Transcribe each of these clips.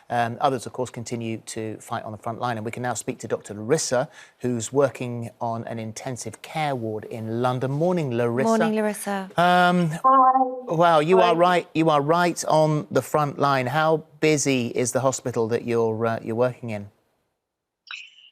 Others, of course, continue to fight on the front line. And we can now speak to Dr. Larisa, who's working on an intensive care ward in London. Morning, Larisa. Morning, Larisa. Wow, you are right. You are right on the front line. How busy is the hospital that you're working in?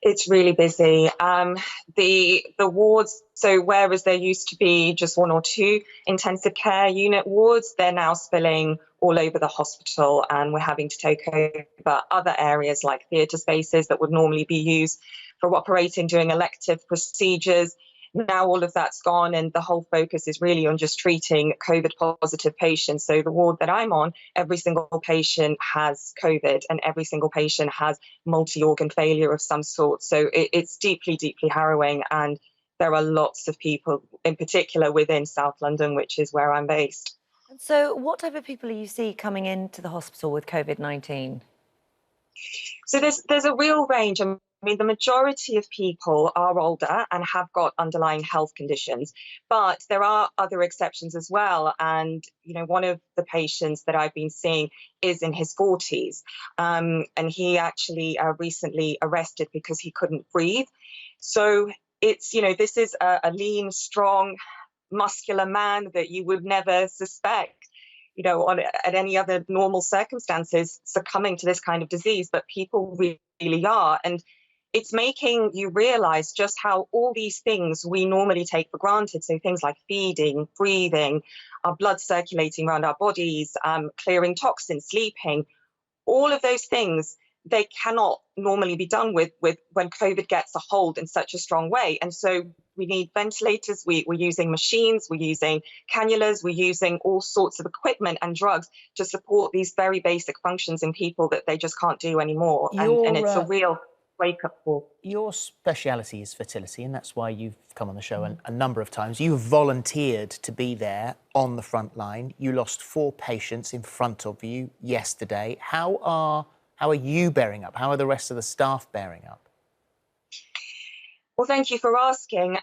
It's really busy. The wards, so whereas there used to be just 1 or 2 intensive care unit wards, they're now spilling all over the hospital, and we're having to take over other areas like theatre spaces that would normally be used for operating, doing elective procedures. Now all of that's gone, and the whole focus is really on just treating COVID positive patients. So the ward that I'm on, every single patient has COVID, and every single patient has multi-organ failure of some sort. So it's deeply, deeply harrowing. And there are lots of people, in particular within South London, which is where I'm based. And so what type of people do you see coming into the hospital with COVID-19? So there's a real range. I mean, the majority of people are older and have got underlying health conditions, but there are other exceptions as well. And, you know, one of the patients that I've been seeing is in his 40s, and he actually recently arrested because he couldn't breathe. So it's, you know, this is a lean, strong, muscular man that you would never suspect, you know, at any other normal circumstances, succumbing to this kind of disease, but people really are. And it's making you realize just how all these things we normally take for granted, so things like feeding, breathing, our blood circulating around our bodies, clearing toxins, sleeping, all of those things, they cannot normally be done with when COVID gets a hold in such a strong way. And so we need ventilators, we're using machines, we're using cannulas, we're using all sorts of equipment and drugs to support these very basic functions in people that they just can't do anymore. And it's a real wake-up call. Your speciality is fertility, and that's why you've come on the show a number of times. You've volunteered to be there on the front line. You lost 4 patients in front of you yesterday. How are you bearing up? How are the rest of the staff bearing up? Well, thank you for asking.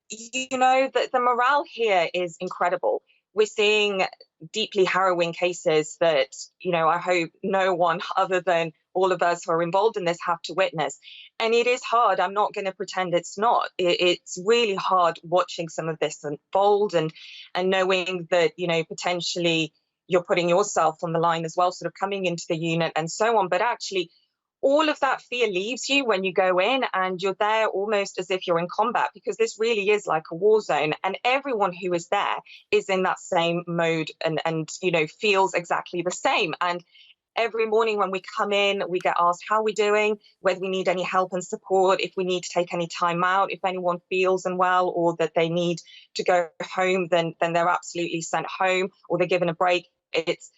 You know, the morale here is incredible. We're seeing deeply harrowing cases that, you know, I hope no one other than all of us who are involved in this have to witness. And it is hard. I'm not going to pretend it's not. It's really hard watching some of this unfold and knowing that, you know, potentially you're putting yourself on the line as well, sort of coming into the unit and so on. But actually, all of that fear leaves you when you go in, and you're there almost as if you're in combat, because this really is like a war zone, and everyone who is there is in that same mode and you know, feels exactly the same. And every morning when we come in, we get asked how we're doing, whether we need any help and support, if we need to take any time out, if anyone feels unwell or that they need to go home, then they're absolutely sent home or they're given a break. It's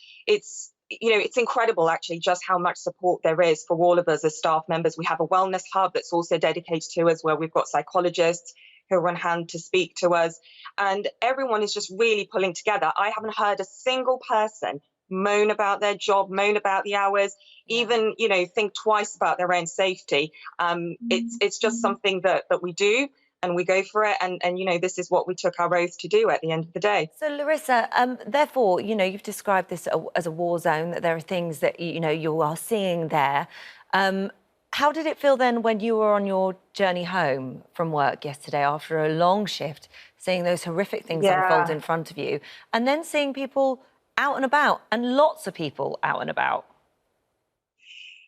you know, it's incredible actually just how much support there is for all of us as staff members. We have a wellness hub that's also dedicated to us, where we've got psychologists who are on hand to speak to us, and everyone is just really pulling together. I haven't heard a single person moan about their job, moan about the hours, even, you know, think twice about their own safety. It's just something that we do, and we go for it. And you know, this is what we took our oath to do at the end of the day. So, Larisa, therefore, you know, you've described this as a war zone, that there are things that, you know, you are seeing there. How did it feel then when you were on your journey home from work yesterday after a long shift, seeing those horrific things unfold in front of you, and then seeing people out and about, and lots of people out and about?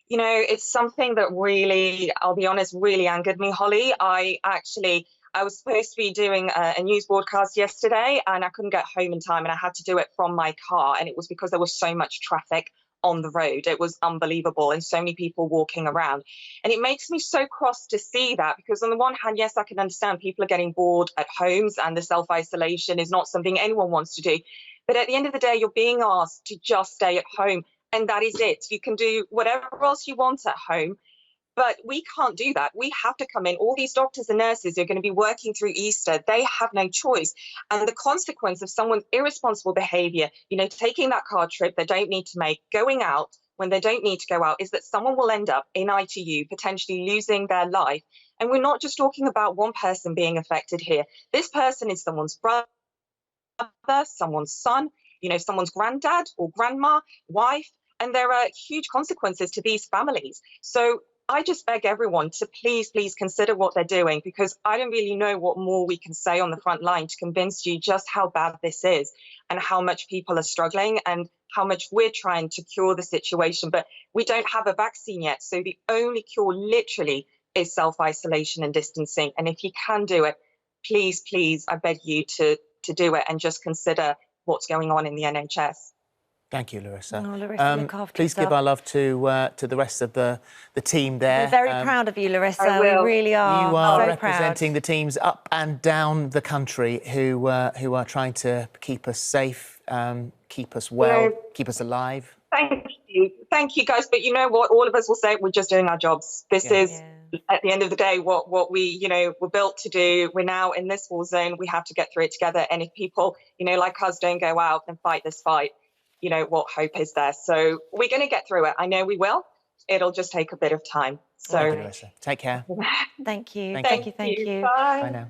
You know, it's something that really, I'll be honest, really angered me, Holly. I was supposed to be doing a news broadcast yesterday, and I couldn't get home in time, and I had to do it from my car. And it was because there was so much traffic on the road. It was unbelievable, and so many people walking around. And it makes me so cross to see that, because on the one hand, yes, I can understand people are getting bored at homes, and the self-isolation is not something anyone wants to do. But at the end of the day, you're being asked to just stay at home. And that is it. You can do whatever else you want at home, but we can't do that. We have to come in. All these doctors and nurses are going to be working through Easter. They have no choice. And the consequence of someone's irresponsible behaviour, you know, taking that car trip they don't need to make, going out when they don't need to go out, is that someone will end up in ITU, potentially losing their life. And we're not just talking about one person being affected here. This person is someone's brother, someone's son, you know, someone's granddad or grandma, wife. and there are huge consequences to these families. So I just beg everyone to please, please consider what they're doing, because I don't really know what more we can say on the front line to convince you just how bad this is and how much people are struggling and how much we're trying to cure the situation. But we don't have a vaccine yet. So the only cure literally is self-isolation and distancing. And if you can do it, please, please, I beg you to do it and just consider what's going on in the NHS. Thank you, Larisa. Oh, Larisa, look after please give yourself. our love to the rest of the team there. We're very proud of you, Larisa. I will. We really are. You are so representing proud. the teams up and down the country who are trying to keep us safe, keep us well, keep us alive. Thank you, guys. But you know what? All of us will say we're just doing our jobs. This is, at the end of the day, what we, were built to do. We're now in this war zone. We have to get through it together. And if people, like us, don't go out and fight this fight, what hope is there? So we're going to get through it. I know we will. It'll just take a bit of time. So Thank you, Larisa. Take care. Thank you. Thank Thank you. Bye. Bye now.